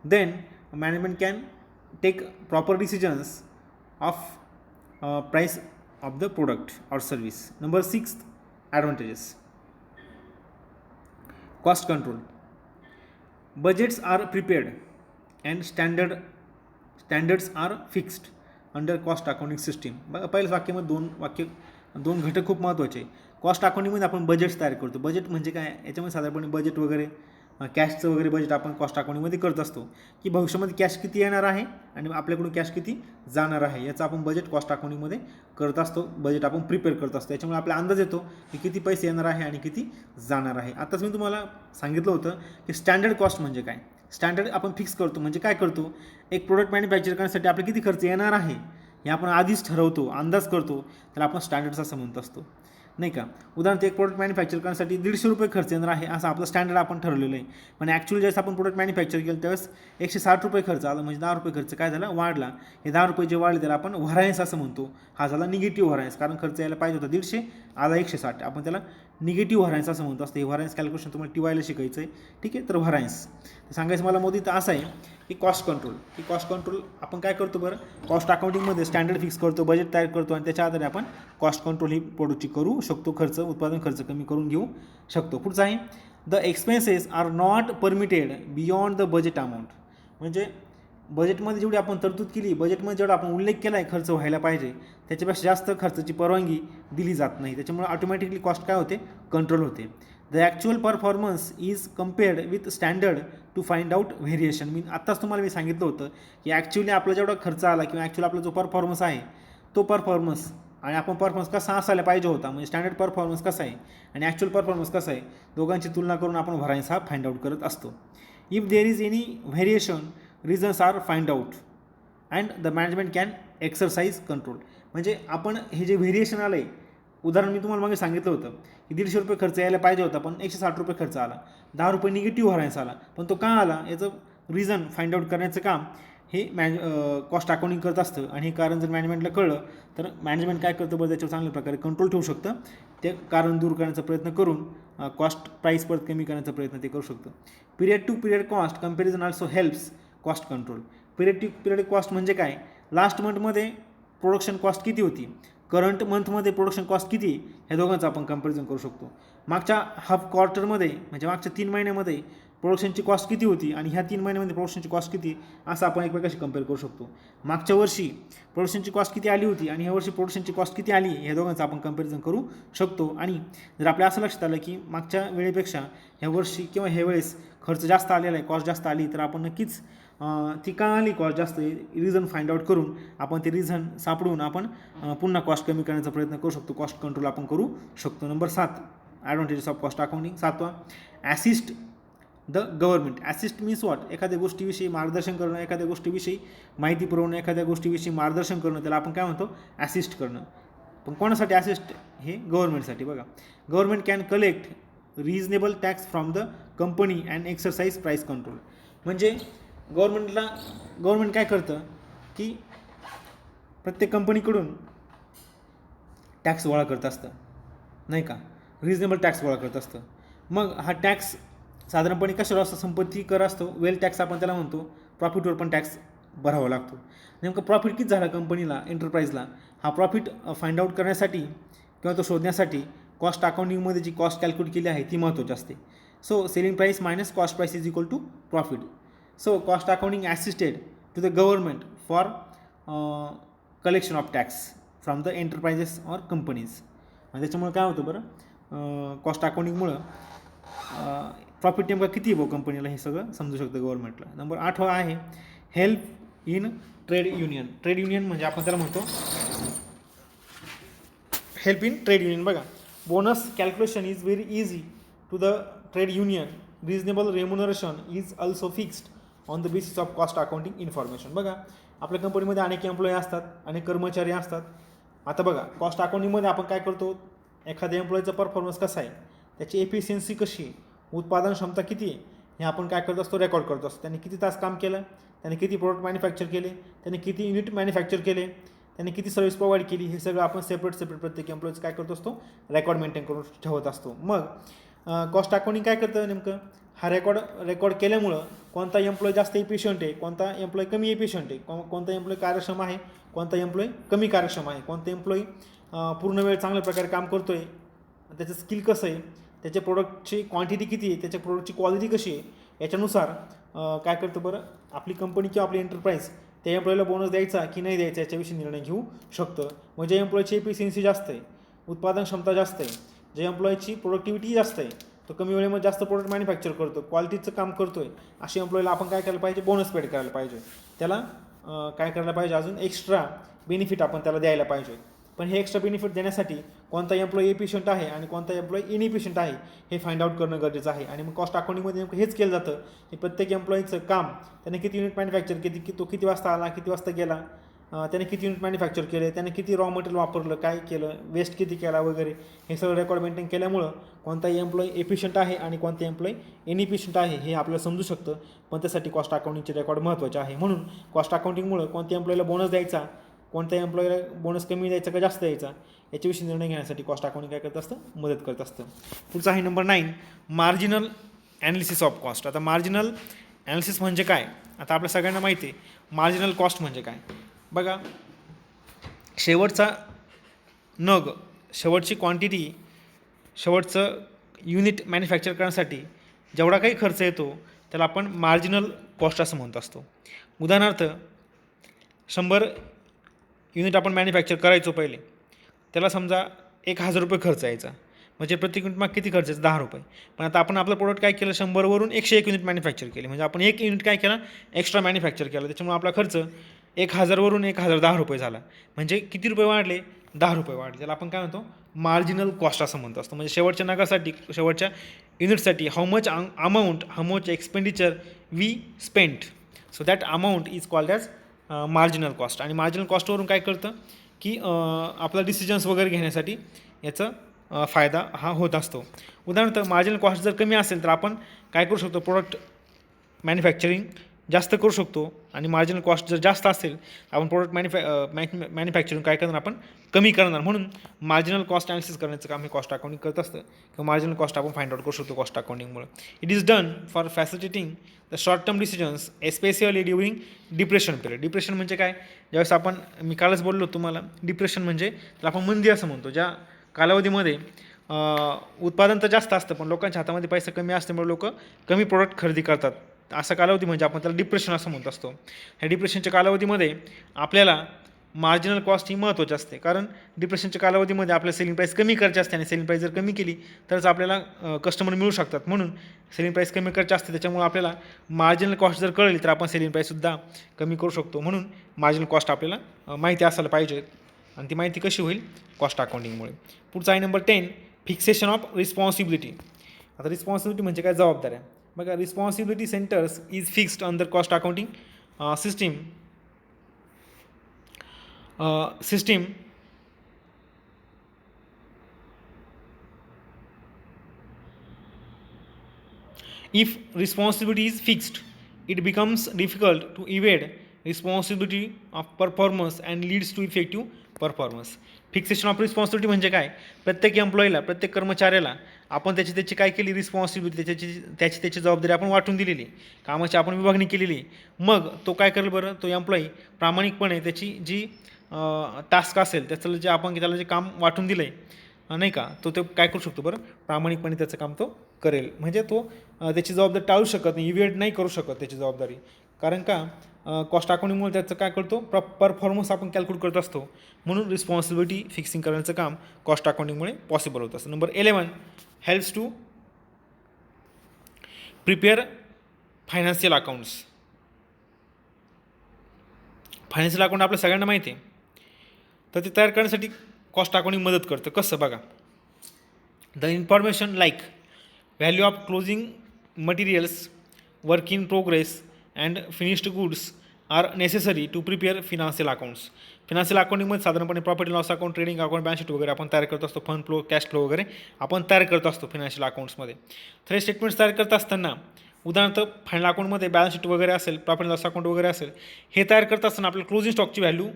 Then management can take proper decisions of price of the product or service. Number 6, advantages. Cost control. Budgets are prepared and standards are fixed under cost accounting system. पहिल्याच वाक्यामध्ये दोन घटक खूप महत्त्वाचे. Cost अकाउंटिंगमध्ये आपण budgets तयार करतो. बजेट म्हणजे काय, याच्यामध्ये साधारणपणे बजेट वगैरे कॅशचं वगैरे बजेट आपण कॉस्ट अकाउंटिंगमध्ये करत असतो की भविष्यामध्ये कॅश किती येणार आहे आणि आपल्याकडून कॅश किती जाणार आहे याचं आपण बजेट कॉस्ट अकाउंटिंगमध्ये करत असतो. बजेट आपण प्रिपेअर करत असतो, याच्यामुळे आपला अंदाज येतो की किती पैसे येणार आहे आणि किती जाणार आहे. आताच मी तुम्हाला सांगितलं होतं की स्टँडर्ड कॉस्ट म्हणजे काय. स्टँडर्ड आपण फिक्स करतो म्हणजे काय करतो, एक प्रोडक्ट मॅन्युफॅक्चर करण्यासाठी आपले किती खर्च येणार आहे हे आपण आधीच ठरवतो, अंदाज करतो, तर आपण स्टँडर्ड्स असं म्हणत असतो नाही का. उदाहरणार्थ एक प्रोडक्ट मॅन्युफॅक्चर करण्यासाठी 150 रुपये खर्च येणार आहे असं आपलं स्टँडर्ड आपण ठरवलेलं आहे. पण ॲक्च्युअली ज्यावेळेस आपण प्रोडक्ट मॅन्युफॅक्चर केलं त्यावेळेस 160 रुपये खर्च आला, म्हणजे 10 रुपये खर्च काय झाला, वाढला. हे 10 रुपये जे वाढले त्याला आपण व्हरायन्स असं म्हणतो. हा झाला निगेटिव्ह व्हरायन्स, कारण खर्च यायला पाहिजे होता 150, आला 160, आपण त्याला निगेटिव्ह व्हरायन्स असं म्हणतो असतं. हे व्हरायन्स कॅल्क्युलेशन तुम्हाला टी वायला शिकायचं आहे, ठीक आहे. तर व्हरायन्स सांगायचं मला मोदी तर असं आहे की कॉस्ट कंट्रोल. की कॉस्ट कंट्रोल आपण काय करतो बरं, कॉस्ट अकाउंटिंगमध्ये स्टँडर्ड फिक्स करतो, बजेट तयार करतो आणि त्याच्या आधारे आपण कॉस्ट कंट्रोल ही प्रोडक्टची करू शकतो, उत्पादन खर्च कमी करून घेऊ शकतो. पुढचं आहे the expenses are not permitted beyond the budget amount. म्हणजे बजेटमध्ये जेवढी आपण तरतूद केली, बजेटमध्ये जेवढा आपण उल्लेख केला आहे खर्च व्हायला पाहिजे त्याच्यापेक्षा जास्त खर्चाची परवानगी दिली जात नाही. त्याच्यामुळे ऑटोमॅटिकली कॉस्ट काय होते, कंट्रोल होते. The actual performance is compared with standard to find out variation. आत्ताच तुम्हाला मी सांगितलं होतं की ॲक्च्युअली आपला जेवढा खर्च आला किंवा ॲक्च्युअली आपला जो परफॉर्मन्स आहे तो परफॉर्मन्स आणि आपण परफॉर्मन्स कसा असायला पाहिजे होता, म्हणजे स्टँडर्ड परफॉर्मन्स कसा आहे आणि ॲक्च्युअल परफॉर्मन्स कसा आहे, दोघांची तुलना करून आपण व्हरायन्स हा फाइंड आउट करत असतो. If there is any variation, reasons are find out and the management can exercise control. म्हणजे आपण हे जे व्हेरिएशन आलं आहे, उदाहरण मी तुम्हाला मागे सांगितलं होतं की ₹150 खर्च यायला पाहिजे होता पण ₹160 खर्च आला, ₹10 निगेटिव्ह व्हरायन्स आला, पण तो का आला याचं रिझन फाइंड आउट करण्याचं काम हे कॉस्ट अकाउंटिंग करत असतं. आणि हे कारण जर मॅनेजमेंटला कळलं तर मॅनेजमेंट काय करतं बरं, त्याच्यावर चांगल्या प्रकारे कंट्रोल ठेवू शकतं. ते कारण दूर करण्याचा प्रयत्न करून कॉस्ट प्राईस परत कमी करण्याचा प्रयत्न ते करू शकतं. Period to period cost comparison also helps cost control. Period to period cost म्हणजे काय, लास्ट मंथमध्ये प्रोडक्शन कॉस्ट किती होती, करंट मंथमध्ये प्रोडक्शन कॉस्ट किती, ह्या दोघांचं आपण कंपॅरिझन करू शकतो. मागच्या हाफ क्वार्टरमध्ये म्हणजे मागच्या 3 महिन्यामध्ये प्रोडक्शनची कॉस्ट किती होती आणि ह्या 3 महिन्यामध्ये प्रोडक्शनची कॉस्ट किती, असं आपण एकमेकाशी कंपेअर करू शकतो. मागच्या वर्षी प्रोडक्शनची कॉस्ट किती आली होती आणि ह्या वर्षी प्रोडक्शनची कॉस्ट किती आली, ह्या दोघांचं आपण कंपॅरिझन करू शकतो. आणि जर आपल्या असं लक्षात आलं की मागच्या वेळेपेक्षा ह्या वर्षी किंवा ह्या वेळेस खर्च जास्त आलेला आहे, कॉस्ट जास्त आली, तर आपण नक्कीच ती का आली कॉस्ट जास्त, रिझन फाइंड आउट करून आपण ते रिझन सापडून आपण पुन्हा कॉस्ट कमी करण्याचा प्रयत्न करू शकतो, कॉस्ट कंट्रोल आपण करू शकतो. Number 7 advantages of cost accounting. 7वा assist the government. Assist means what, एखाद्या गोष्टीविषयी मार्गदर्शन करणं, एखाद्या गोष्टीविषयी माहिती पुरवणं, एखाद्या गोष्टीविषयी मार्गदर्शन करणं, त्याला आपण काय म्हणतो, ॲसिस्ट करणं. पण कोणासाठी ॲसिस्ट, हे गव्हर्नमेंटसाठी. बघा, government can collect reasonable tax from the company and exercise price control. म्हणजे गव्हर्नमेंट काय करतं की प्रत्येक कंपनीकडून टॅक्स गोळा करत असतं, नाही का, रिजनेबल टॅक्स गोळा करत असतं. मग हा टॅक्स साधारणपणे कशावर असतो, संपत्ती कर असतो, वेल टॅक्स आपण त्याला म्हणतो, प्रॉफिटवर पण टॅक्स भरावा लागतो. नेमकं प्रॉफिट किती झाला कंपनीला, एंटरप्राईजला, हा प्रॉफिट फाइंड आउट करण्यासाठी किंवा तो शोधण्यासाठी कॉस्ट अकाउंटिंगमध्ये जी कॉस्ट कॅल्क्युलेट केली आहे ती महत्त्वाची असते. So selling price minus cost price is equal to profit. So cost accounting assisted to the government for collection of tax from the enterprises or companies. आणि त्याच्यामुळे काय होतं बरं, कॉस्ट अकाउंटिंगमुळं प्रॉफिट नेमका किती आहे कंपनीला हे सगळं समजू शकतं गव्हर्नमेंटला. नंबर 8वा आहे help in trade union. Trade union म्हणजे आपण त्याला म्हणतो हेल्प इन ट्रेड युनियन. बघा, bonus calculation is very easy to the trade union. Reasonable remuneration is also fixed on the basis of cost accounting information. बघा, आपल्या कंपनीमध्ये अनेक employee असतात, अनेक कर्मचारी असतात. आता बघा, कॉस्ट अकाउंटिंगमध्ये आपण काय करतो, एखाद्या एम्प्लॉईचा परफॉर्मन्स कसा आहे, त्याची एफिशियन्सी कशी आहे, उत्पादन क्षमता किती आहे, हे आपण काय करत असतो, रेकॉर्ड करत असतो. त्याने किती तास काम केलं, त्याने किती प्रोडक्ट मॅन्युफॅक्चर केले, त्याने किती युनिट मॅन्युफॅक्चर केले, त्याने किती सर्व्हिस प्रोव्हाइड केली, हे सगळं आपण सेपरेट प्रत्येक एम्प्लॉईज काय करत असतो, रेकॉर्ड मेंटेन करून ठेवत असतो. मग कॉस्ट अकाउंटिंग काय करतं नेमकं, हा रेकॉर्ड केल्यामुळं कोणता एम्प्लॉई जास्त एफिशियंट आहे, कोणता एम्प्लॉई कमी एफिशियंट आहे, कोणता एम्प्लॉई कार्यक्षम आहे, कोणता एम्प्लॉई कमी कार्यक्षम आहे, कोणता एम्प्लॉई पूर्ण वेळ चांगल्या प्रकारे काम करतो आहे, त्याचं स्किल कसं आहे, त्याच्या प्रोडक्टची क्वांटिटी किती आहे, त्याच्या प्रोडक्टची क्वालिटी कशी आहे, याच्यानुसार काय करतं बरं, आपली कंपनी किंवा आपली एंटरप्राईज त्या एम्प्लॉईला बोनस द्यायचा की नाही द्यायचा याच्याविषयी निर्णय घेऊ शकतं. म्हणजे एम्प्लॉईची एफिशियन्सी जास्त आहे, उत्पादन क्षमता जास्त आहे, जे एम्प्लॉईची प्रोडक्टिव्हिटी जास्त आहे, तो कमी वेळेमध्ये जास्त प्रोडक्ट मॅन्युफॅक्चर करतो, क्वालिटीचं काम करतो आहे, अशा एम्प्लॉईला आपण काय करायला पाहिजे, बोनस पेड करायला पाहिजे. त्याला काय करायला पाहिजे, अजून एक्स्ट्रा बेनिफिट आपण त्याला द्यायला पाहिजे. पण हे एक्स्ट्रा बेनिफिट देण्यासाठी कोणता एम्प्लॉई एफिशियंट आहे आणि कोणता एम्प्लॉई इनएफिशियंट आहे हे फाइंड आउट करणं गरजेचं आहे. आणि मग कॉस्ट अकाउंटिंगमध्ये नेमकं हेच केलं जातं की प्रत्येक एम्प्लॉईचं काम, त्याने किती युनिट मॅन्युफॅक्चर केली, तो किती वाजता आला, किती वाजता गेला, त्याने किती युनिट मॅन्युफॅक्चर केले, त्याने किती रॉ मटेरियल वापरलं, काय केलं, वेस्ट किती केला वगैरे, हे सगळं रेकॉर्ड मेंटेन केल्यामुळं कोणताही एम्प्लॉई एफिशियंट आहे आणि कोणता एम्प्लॉई इनएफिशियंट आहे हे आपल्याला समजू शकतं. पण त्यासाठी कॉस्ट अकाउंटिंगचे रेकॉर्ड महत्त्वाचे आहे. म्हणून कॉस्ट अकाउंटिंगमुळं कोणत्या एम्प्लॉईला बोनस द्यायचा, कोणत्या एम्प्लॉईला बोनस कमी द्यायचा का जास्त द्यायचा, याच्याविषयी निर्णय घेण्यासाठी कॉस्ट अकाउंटिंग काय करत असतं, मदत करत असतं. पुढचा आहे number 9 marginal analysis of cost. आता मार्जिनल ॲनालिसिस म्हणजे काय? आता आपल्या सगळ्यांना माहिती आहे मार्जिनल कॉस्ट म्हणजे काय. बघा, शेवटचा नग, शेवटची क्वांटिटी, शेवटचं युनिट मॅन्युफॅक्चर करण्यासाठी जेवढा काही खर्च येतो त्याला आपण मार्जिनल कॉस्ट असं म्हणत असतो. उदाहरणार्थ 100 युनिट आपण मॅन्युफॅक्चर करायचो पहिले, त्याला समजा ₹1000 खर्च यायचा, म्हणजे प्रति युनिट मग किती खर्च यायचा? ₹10. पण आता आपण आपलं प्रोडक्ट काय केलं, 100 वरून 101 युनिट मॅन्युफॅक्चर केले, म्हणजे आपण 1 युनिट काय केलं, एक्स्ट्रा मॅन्युफॅक्चर केलं. त्याच्यामुळे आपला खर्च 1000 वरून ₹1010 झाला. म्हणजे किती रुपये वाढले? ₹10 वाढले. त्याला आपण काय म्हणतो, मार्जिनल कॉस्ट असं म्हणतो असतो. म्हणजे शेवटच्या नगासाठी, शेवटच्या युनिटसाठी how much expenditure we spent, so that amount is called as marginal cost. आणि मार्जिनल कॉस्टवरून काय कळतं की आपला डिसिजन्स वगैरे घेण्यासाठी याचा फायदा हा होत असतो. उदाहरणार्थ मार्जिनल कॉस्ट जर कमी असेल तर आपण काय करू शकतो, प्रोडक्ट मॅन्युफॅक्चरिंग जास्त करू शकतो. आणि मार्जिनल कॉस्ट जर जास्त असेल आपण प्रोडक्ट मॅन्युफॅक्चरिंग काय करणार, आपण कमी करणार. म्हणून मार्जिनल कॉस्ट ॲनालिसिस करण्याचं काम हे कॉस्ट अकाउंटिंग करत असतं, किंवा मार्जिनल कॉस्ट आपण फाइंड आउट करू शकतो कॉस्ट अकाउंटिंगमुळे. It is done for facilitating the short term decisions especially during depression period. Depression म्हणजे काय? ज्यावेळेस आपण, मी कालच बोललो तुम्हाला, डिप्रेशन म्हणजे त्याला आपण मंदी असं म्हणतो, ज्या कालावधीमध्ये उत्पादन तर जास्त असतं पण लोकांच्या हातामध्ये पैसा कमी असल्यामुळे लोक कमी प्रोडक्ट खरेदी करतात. असा कालावधी म्हणजे आपण त्याला डिप्रेशन असं म्हणत असतो. ह्या डिप्रेशनच्या कालावधीमध्ये आपल्याला मार्जिनल कॉस्ट ही महत्त्वाची असते, कारण डिप्रेशनच्या कालावधीमध्ये आपल्याला सेलिंग प्राईस कमी करायची असते, आणि सेलिंग प्राईस जर कमी केली तरच आपल्याला कस्टमर मिळू शकतात. म्हणून सेलिंग प्राईस कमी करायची असते. त्याच्यामुळे आपल्याला मार्जिनल कॉस्ट जर कळली तर आपण सेलिंग प्राईससुद्धा कमी करू शकतो. म्हणून मार्जिनल कॉस्ट आपल्याला माहिती असायला पाहिजे, आणि ती माहिती कशी होईल? कॉस्ट अकाउंटिंगमुळे. पुढचा आहे नंबर 10, फिक्सेशन ऑफ रिस्पॉन्सिबिलिटी. आता रिस्पॉन्सिबिलिटी म्हणजे काय? जबाबदाऱ्या. बघा, responsibility centres is fixed under cost accounting system if responsibility is fixed, it becomes difficult to evade responsibility of performance and leads to effective performance. Fixation of responsibility म्हणजे काय? प्रत्येक एम्प्लॉईला, प्रत्येक कर्मचाऱ्याला आपण त्याची काय केली, रिस्पॉन्सिबिलिटी, त्याची जबाबदारी आपण वाटून दिलेली, कामाची आपण विभागणी केलेली. मग तो काय करेल बरं? तो एम्प्लॉई प्रामाणिकपणे त्याची जी टास्क असेल, त्याचं जे आपण त्याला जे काम वाटून दिलं आहे नाही का, तो काय करू शकतो बरं? प्रामाणिकपणे त्याचं काम तो करेल. म्हणजे तो त्याची जबाबदारी टाळू शकत नाही, इव्हेड नाही करू शकत त्याची जबाबदारी. कारण का? कॉस्ट अकाउंटिंगमुळे त्याचं काय करतो, परफॉर्मन्स आपण कॅल्क्युलेट करत असतो. म्हणून रिस्पॉन्सिबिलिटी फिक्सिंग करण्याचं काम कॉस्ट अकाउंटिंगमुळे पॉसिबल होत असतं. Number 11, helps to prepare financial accounts. Financial account आपल्या सगळ्यांना माहिती आहे, तर ते तयार करण्यासाठी कॉस्ट अकाउंटिंग मदत करतं. कसं? बघा, the information like value of closing materials, work in progress and finished goods are necessary to prepare financial accounts. Financial अकाउंटिंगमध्ये साधारणपणे profit loss account, trading account, balance sheet वगैरे आपण तयार करत असतो. फंड फ्लो, कॅश फ्लो वगैरे आपण तयार करत असतो फिनान्शियल अकाउंट्समध्ये. तर हे स्टेटमेंट्स तयार करत असताना, उदाहरणार्थ फायनल अकाउंटमध्ये बॅलन्स शीट वगैरे असेल, प्रॉफिट लॉस अकाउंट वगैरे असेल, हे तयार करत असताना आपल्याला क्लोजिंग स्टॉकची व्हॅल्यू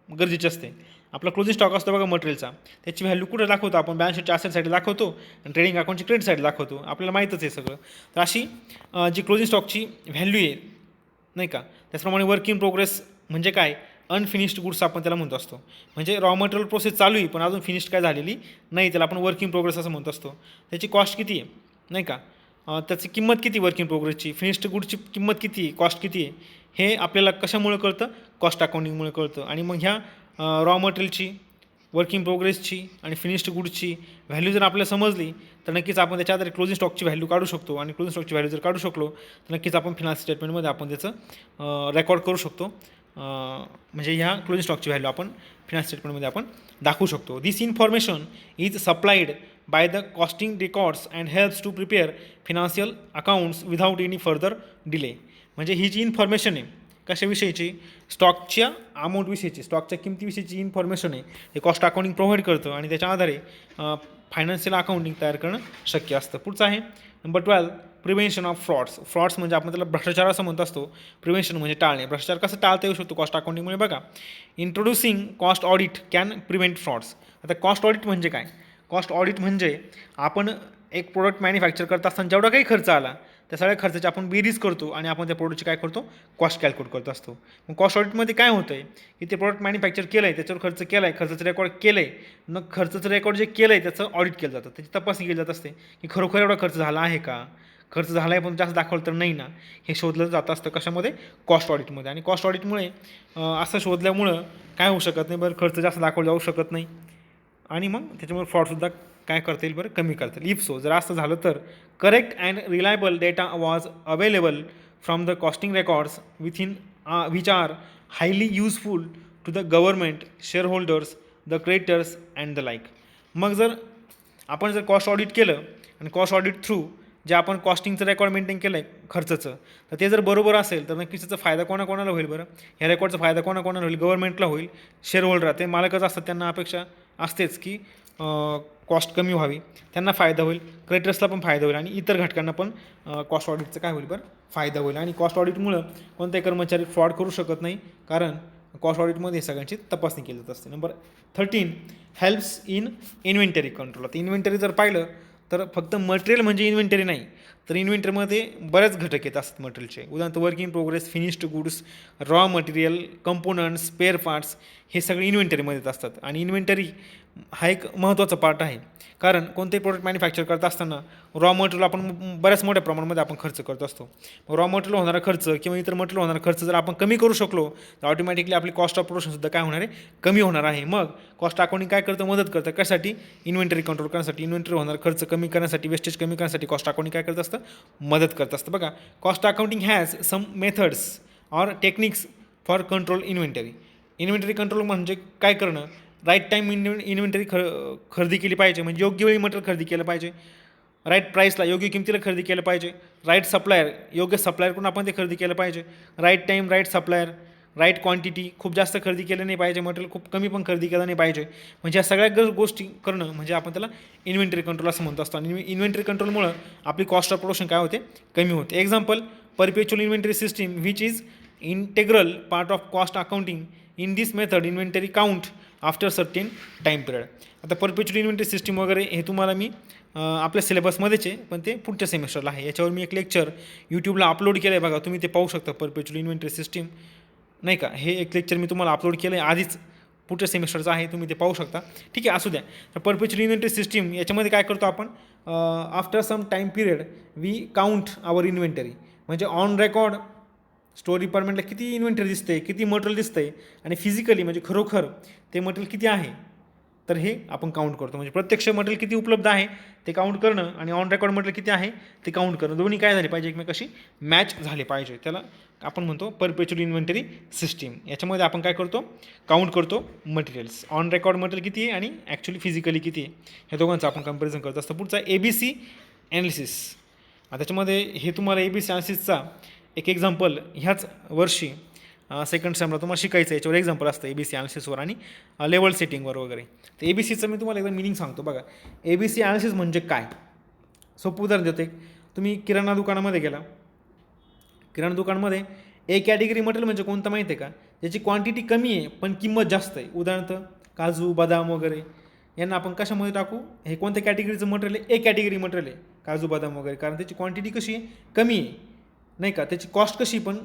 गरजेची असते. आपला क्लोजिंग स्टॉक असतो बघा मटेरियलचा, त्याची व्हॅल्यू कुठे दाखवतो आपण? बॅलन्स शीटच्या असेट साईड दाखवतो, आणि ट्रेडिंग अकाउंटची क्रेडिट साईड दाखवतो. आपल्याला माहीतच आहे सगळं. तर अशी जी क्लोजिंग स्टॉकची व्हॅल्यू आहे नाही का, त्याचप्रमाणे वर्क इन प्रोग्रेस म्हणजे काय? अनफिनिश्ड गुड्स आपण त्याला म्हणतो असतो. म्हणजे रॉ मटेरियल प्रोसेस चालू आहे पण अजून फिनिश्ड काय झालेली नाही, त्याला आपण वर्क इन प्रोग्रेस असं म्हणतो असतो. त्याची कॉस्ट किती आहे नाही का, त्याची किंमत किती वर्क इन प्रोग्रेसची, फिनिश्ड गुडची किंमत किती आहे, कॉस्ट किती आहे, हे आपल्याला कशामुळे कळतं? कॉस्ट अकाउंटिंगमुळे कळतं. आणि मग ह्या रॉ मटेरियलची, वर्क इन प्रोग्रेसची आणि फिनिश्ड गुड्सची व्हॅल्यू जर आपल्याला समजली तर नक्कीच आपण त्याच्या आधारे क्लोजिंग स्टॉकची व्हॅल्यू काढू शकतो. आणि क्लोजिंग स्टॉकची व्हॅल्यू जर काढू शकलो तर नक्कीच आपण फिनान्स स्टेटमेंटमध्ये आपण त्याचं रेकॉर्ड करू शकतो. म्हणजे ह्या क्लोजिंग स्टॉकची व्हॅल्यू आपण फिनान्स स्टेटमेंटमध्ये आपण दाखवू शकतो. This information is supplied by the costing records and helps to prepare financial accounts without any further delay. म्हणजे ही जी इन्फॉर्मेशन आहे कशाविषयीची? स्टॉकच्या अमाऊंटविषयीची, स्टॉकच्या किमतीविषयीची इन्फॉर्मेशन आहे, हे कॉस्ट अकाउंटिंग प्रोव्हाइड करतं, आणि त्याच्या आधारे फायनान्शियल अकाउंटिंग तयार करणं शक्य असतं. पुढचं आहे number 12, prevention of frauds. Frauds म्हणजे आपण त्याला भ्रष्टाचार असं म्हणत असतो. प्रिव्हेन्शन म्हणजे टाळणे. भ्रष्टाचार कसं टाळता येऊ शकतो कॉस्ट अकाउंटिंगमुळे? बघा, introducing cost audit can prevent frauds. आता कॉस्ट ऑडिट म्हणजे काय? कॉस्ट ऑडिट म्हणजे आपण एक प्रोडक्ट मॅन्युफॅक्चर करत असताना जेवढा काही खर्च आला त्या सगळ्या खर्चाची आपण बेरीज करतो आणि आपण त्या प्रोडक्टची काय करतो, कॉस्ट कॅल्क्युलेट करत असतो. मग कॉस्ट ऑडिटमध्ये काय होतं आहे की ते प्रोडक्ट मॅन्युफॅक्चर केलं आहे, त्याच्यावर खर्च केला आहे, खर्चाचं रेकॉर्ड केलं आहे, मग खर्चाचं रेकॉर्ड जे केलं आहे त्याचं ऑडिट केलं जातं, त्याची तपासणी केली जात असते की खरोखर एवढा खर्च झाला आहे का, खर्च झाला आहे पण जास्त दाखवलं तर नाही ना, हे शोधलं जात असतं कशामध्ये, कॉस्ट ऑडिटमध्ये. आणि कॉस्ट ऑडिटमुळे असं शोधल्यामुळं काय होऊ शकत नाही बरं, खर्च जास्त दाखवला जाऊ शकत नाही आणि मग त्याच्यामुळे फ्रॉडसुद्धा काय करता येईल बरं, कमी करता येईल. इफ सो, जर असं झालं तर correct and reliable data was available from the costing records within which are highly useful to the government, shareholders, the creditors and the like. मग जर आपण जर कॉस्ट ऑडिट केलं आणि कॉस्ट ऑडिट थ्रू जे आपण कॉस्टिंगचं रेकॉर्ड मेंटेन केलं आहे खर्चाचं, तर ते जर बरोबर असेल तर नक्कीच त्याचा फायदा कोणाकोणाला होईल बरं, ह्या रेकॉर्डचा फायदा कोणाकोणाला होईल, गव्हर्नमेंटला होईल, शेअर होल्डर ते मालकच असतात त्यांना अपेक्षा असतेच की कॉस्ट कमी व्हावी, त्यांना फायदा होईल, क्रेडिटर्सला पण फायदा होईल आणि इतर घटकांना पण कॉस्ट ऑडिटचं काय होईल बरं, फायदा होईल. आणि कॉस्ट ऑडिटमुळं कोणताही कर्मचारी फ्रॉड करू शकत नाही, कारण कॉस्ट ऑडिटमध्ये सगळ्यांची तपासणी केली जात असते. Number 13 helps in inventory control. आता इन्व्हेंटरी जर पाहिलं तर फक्त मटेरियल म्हणजे इन्व्हेंटरी नाही, तर इन्व्हेंटरीमध्ये बरेच घटक येत असतात मटेरियलचे. उदाहरणार्थ work in progress, finished goods, raw material, components, spare parts, हे सगळे इन्व्हेंटरीमध्ये येत असतात. आणि इन्व्हेंटरी हा एक महत्त्वाचा पार्ट आहे, कारण कोणतेही प्रोडक्ट मॅन्युफॅक्चर करत असताना रॉ मटेरियल आपण बऱ्याच मोठ्या प्रमाणामध्ये आपण खर्च करत असतो. रॉ मटेरियल होणारा खर्च किंवा इतर मटेरियल होणारा खर्च जर आपण कमी करू शकलो तर ऑटोमॅटिकली आपली कॉस्ट ऑफ प्रोडक्शनसुद्धा काय होणार आहे, कमी होणार आहे. मग कॉस्ट अकाउंटिंग काय करतं, मदत करतं कशासाठी, इन्व्हेंटरी कंट्रोल करण्यासाठी, इन्व्हेंटरी होणारा खर्च कमी करण्यासाठी, वेस्टेज कमी करण्यासाठी कॉस्ट अकाउंटिंग काय करत असतं, मदत करत असतं. बघा, cost accounting has some methods or techniques for control inventory. Inventory control म्हणजे काय करणं, राईट टाईम इन्व्हेंटरी खरेदी केली पाहिजे, म्हणजे योग्य वेळी मटेरियल खरेदी केलं पाहिजे, राईट प्राईसला योग्य किमतीला खरेदी केलं पाहिजे, राईट सप्लायर योग्य सप्लायरकडून आपण ते खरेदी केलं पाहिजे, right time right supplier, right quantity, खूप जास्त खरेदी केलं नाही पाहिजे मटेरियल, खूप कमी पण खरेदी केलं नाही पाहिजे. म्हणजे या सगळ्या गोष्टी करणं म्हणजे आपण त्याला इन्व्हेंटरी कंट्रोल असं म्हणतो असतो. आणि इन्व्हेंटरी कंट्रोलमुळं आपली कॉस्ट ऑफ प्रोडक्शन काय होते, कमी होते. Example, परपेच्युअल inventory system which is integral part of cost accounting. In this method inventory count after certain time period. आता परपेच्युअल इन्व्हेंटरी सिस्टीम वगैरे हे तुम्हाला मी आपल्या सिलेबसमध्येच आहे, पण ते पुढच्या सेमिस्टरला आहे. याच्यावर मी एक लेक्चर यूट्यूबला अपलोड केलं आहे, बघा तुम्ही ते पाहू शकता. परपेच्युअल इन्व्हेंटरी सिस्टीम नाही का, हे एक लेक्चर मी तुम्हाला अपलोड केलं आहे आधीच, पुढच्या सेमिस्टरचं आहे, तुम्ही ते पाहू शकता. ठीक आहे, असू द्या. तर परपेच्युअल इन्व्हेंटरी सिस्टीम याच्यामध्ये काय करतो आपण, after some time period we count our inventory. म्हणजे ऑन रेकॉर्ड स्टोर डिपार्टमेंटला किती इन्व्हेंटरी दिसते, किती मटेरियल दिसतंय, आणि फिजिकली म्हणजे खरोखर ते मटेरियल किती आहे, तर हे आपण काउंट करतो. म्हणजे प्रत्यक्ष मटेरियल किती उपलब्ध आहे ते काउंट करणं आणि ऑन रेकॉर्ड मटेरियल किती आहे ते काउंट करणं, दोन्ही काय झाले पाहिजे, एकमेकाशी मॅच झाले पाहिजे. त्याला आपण म्हणतो परपेच्युअल इन्व्हेंटरी सिस्टीम. याच्यामध्ये आपण काय करतो, काउंट करतो मटेरियल्स, ऑन रेकॉर्ड मटेरियल किती आहे आणि ॲक्च्युली फिजिकली किती आहे, ह्या दोघांचं आपण कंपॅरिझन करत असतो. पुढचा ABC ॲनालिसिस. त्याच्यामध्ये हे तुम्हाला ABC ॲनालिसिसचा एक एक्झाम्पल ह्याच वर्षी सेकंड सेमला तुम्हाला शिकायचं आहे. याच्यावर एक्झाम्पल असतं ABC ॲनालिसिसवर आणि लेवल सेटिंगवर वगैरे. तर ABCचं मी तुम्हाला एकदा मिनिंग सांगतो. बघा, ABC ॲनालिसिस म्हणजे काय, सोपं उदाहरण देतो. तुम्ही किराणा दुकानामध्ये गेला, किराणा दुकानामध्ये ए कॅटेगरी मटेरियल म्हणजे कोणतं माहिती आहे का, ज्याची क्वांटिटी कमी आहे पण किंमत जास्त आहे. उदाहरणार्थ काजू, बदाम वगैरे यांना आपण कशामध्ये टाकू, हे कोणत्या कॅटेगरीचं मटेरियल आहे, ए कॅटेगरी मटेरियल आहे काजू बदाम वगैरे, कारण त्याची क्वांटिटी कशी आहे, कमी आहे नाही का, त्याची कॉस्ट कशी पण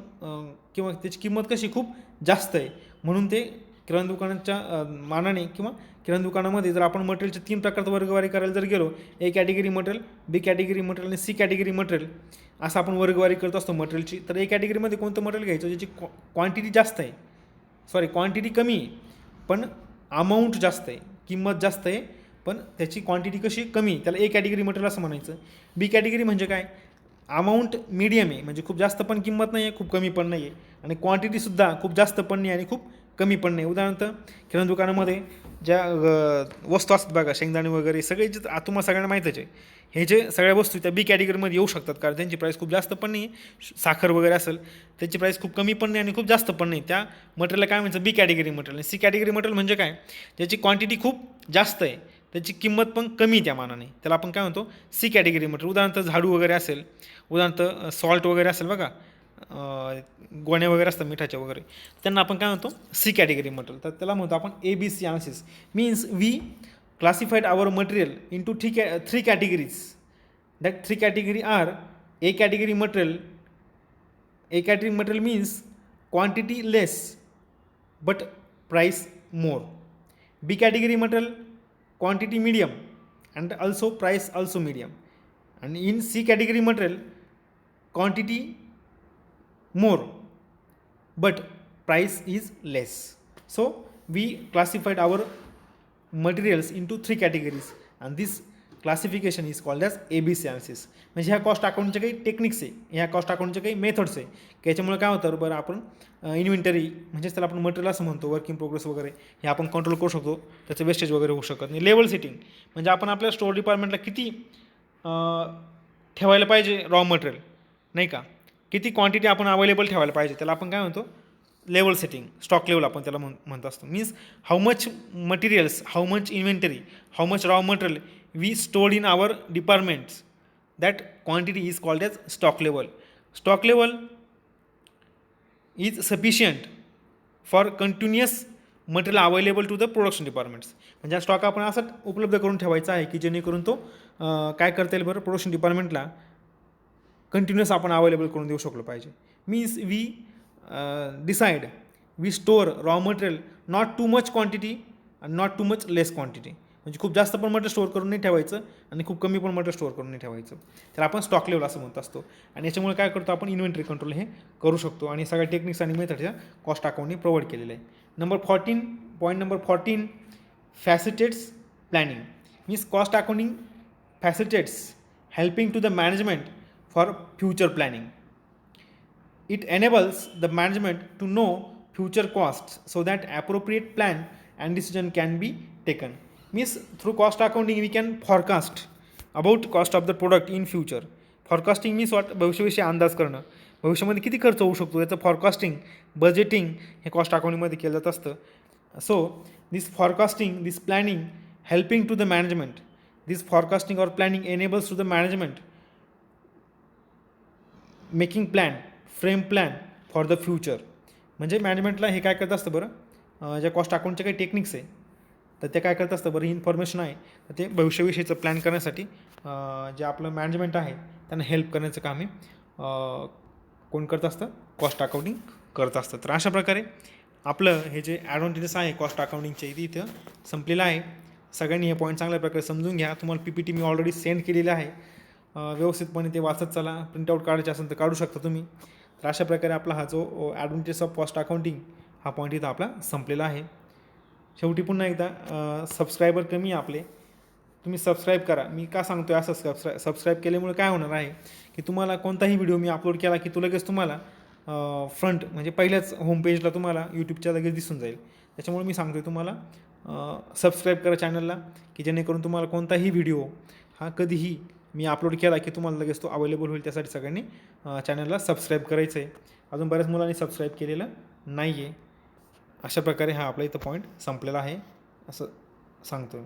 किंवा त्याची किंमत कशी खूप जास्त आहे. म्हणून ते किराणा दुकानाच्या मानाने किंवा किराणा दुकानामध्ये जर आपण मटेरियलचे 3 प्रकारचं वर्गवारी करायला जर गेलो, ए कॅटेगरी मटेरियल, बी कॅटेगरी मटेरियल आणि सी कॅटेगरी मटेरियल, असं आपण वर्गवारी करत असतो मटेरियलची. तर ए कॅटेगरीमध्ये कोणतं मटेरियल घ्यायचं ज्याची क्वांटिटी जास्त आहे, क्वांटिटी कमी आहे पण अमाऊंट जास्त आहे, किंमत जास्त आहे पण त्याची क्वांटिटी कशी कमी, त्याला ए कॅटेगरी मटेरियल असं म्हणायचं. बी कॅटेगरी म्हणजे काय, अमाऊंट मीडियम आहे, म्हणजे खूप जास्त पण किंमत नाही आहे, खूप कमी पण नाही आहे, आणि क्वांटिटीसुद्धा खूप जास्त पण नाही आणि खूप कमी पण नाही. उदाहरणार्थ किराणा दुकानामध्ये ज्या वस्तू असतात बघा, शेंगदाणे वगैरे सगळे जे तुम्हाला सगळ्यांना माहीतच आहे, हे जे सगळ्या वस्तू त्या बी कॅटेगरीमध्ये येऊ शकतात, कारण त्यांची प्राईस खूप जास्त पण नाही. साखर वगैरे असेल त्याची प्राईस खूप कमी पण नाही आणि खूप जास्त पण नाही. त्या मटेरियलला काय म्हणायचं, B category material. C category material म्हणजे काय, ज्याची क्वांटिटी खूप जास्त आहे, त्याची किंमत पण कमी त्या मानाने, त्याला आपण काय म्हणतो, सी कॅटेगरी मटेरियल. उदाहरणार्थ झाडू वगैरे असेल, उदाहरणार्थ सॉल्ट वगैरे असेल बघा, गोण्या वगैरे असतात मिठाच्या वगैरे, त्यांना आपण काय म्हणतो, सी कॅटेगरी मटेरियल. तर त्याला म्हणतो आपण ABC analysis. Means we classified our material into 3 categories. That 3 category are A category material means quantity less but price more. B category material quantity medium and also price also medium. And in C category material quantity more but price is less. So we classified our materials into 3 categories and this classification is called as ABC analysis. म्हणजे ह्या cost अकाउंटचे काही techniques आहे, ह्या cost अकाउंटचे काही methods आहे की याच्यामुळे काय होतं बरं आपण इन्व्हेंटरी म्हणजेच त्याला आपण मटेरियल असं म्हणतो वर्क इन प्रोग्रेस वगैरे हे आपण कंट्रोल करू शकतो, त्याचं वेस्टेज वगैरे होऊ शकत नाही. लेवल सेटिंग म्हणजे आपण आपल्या स्टोअर डिपार्टमेंटला किती ठेवायला पाहिजे रॉ मटेरियल नाही का, किती क्वांटिटी आपण अवेलेबल ठेवायला पाहिजे त्याला आपण काय म्हणतो लेवल सेटिंग, स्टॉक लेवल आपण त्याला म्हणत असतो. Means how much materials, how much inventory, how much raw material we stored in our departments, that quantity is called as stock level. Stock level is sufficient for continuous material available to the production departments. म्हणजे stock आपण असा उपलब्ध करून ठेवायचा आहे की जेणेकरून तो काय करता येईल बरं प्रोडक्शन डिपार्टमेंटला कंटिन्युअस आपण अवेलेबल करून देऊ शकलो पाहिजे. Means we decide we store raw material not too much quantity and not too much less quantity. म्हणजे खूप जास्त पण मटेरियल स्टोअर करून नाही ठेवायचं आणि खूप कमी पण मटेरियल स्टोअर करून नाही ठेवायचं, तर आपण स्टॉक लेवल असं म्हणत असतो. आणि याच्यामुळे काय करतो आपण इन्व्हेंटरी कंट्रोल हे करू शकतो आणि सगळ्या टेक्निक्स आणि मेथड्सच्या कॉस्ट अकाउंटने प्रोव्हाइड केलेलं आहे. Point number 14 facilitates planning. Means cost accounting facilitates helping to the management for future planning. It enables the management to know future cost so that appropriate plan and decision can be taken. Means through cost accounting we can forecast about cost of the product in future. Forecasting means what? भविष्यविषयी अंदाज करणं, भविष्यामध्ये किती खर्च होऊ शकतो याचं forecasting, budgeting हे cost अकाउंटिंगमध्ये केलं जात असतं. So this forecasting, this planning helping to the management, this forecasting और planning enables to the management making plan, frame plan for the future. म्हणजे मॅनेजमेंटला हे काय करत असतं बरं, ज्या कॉस्ट अकाउंटचे काही टेक्निक्स आहे तर ते काय करत असतं बरं, ही इन्फॉर्मेशन आहे तर ते भविष्यविषयीचं प्लॅन करण्यासाठी जे आपलं मॅनेजमेंट आहे त्यांना हेल्प करण्याचं काम हे कोण करत असतं, कॉस्ट अकाउंटिंग करत असतं. तर अशा प्रकारे आपलं हे जे ॲडव्हान्टेजेस आहे कॉस्ट अकाउंटिंगचे इथं संपलेलं आहे. सगळ्यांनी हे पॉईंट चांगल्या प्रकारे समजून घ्या. तुम्हाला PPT मी ऑलरेडी सेंड केलेलं आहे, व्यवस्थितपणे ते वाचत चला. प्रिंटआउट काढायचे असेल तर काढू शकता तुम्ही. तर अशा प्रकारे आपला हा जो ॲडव्हान्टेज ऑफ कॉस्ट अकाउंटिंग हा पॉईंट इथं आपला संपलेला आहे. शेवटी पुन्हा एकदा सबस्क्रायबर कमी आहे आपले, तुम्ही सबस्क्राईब करा. मी का सांगतो आहे असं, सबस्क्राईब केल्यामुळे काय होणार आहे की तुम्हाला कोणताही व्हिडिओ मी अपलोड केला की तो लगेच तुम्हाला फ्रंट म्हणजे पहिल्याच होम पेजला तुम्हाला यूट्यूबच्या लगेच दिसून जाईल. त्याच्यामुळे मी सांगतो आहे तुम्हाला सबस्क्राईब करा चॅनलला की जेणेकरून तुम्हाला कोणताही व्हिडिओ हा कधीही मी अपलोड केला की तुम्हाला लगेच तो अवेलेबल होईल. त्यासाठी सगळ्यांनी चॅनलला सबस्क्राईब करायचं आहे. अजून बऱ्याच मुलांनी सबस्क्राईब केलेलं नाही आहे. अशा प्रकारे हा आपला इथं पॉईंट संपलेला आहे असं सांगतो मी.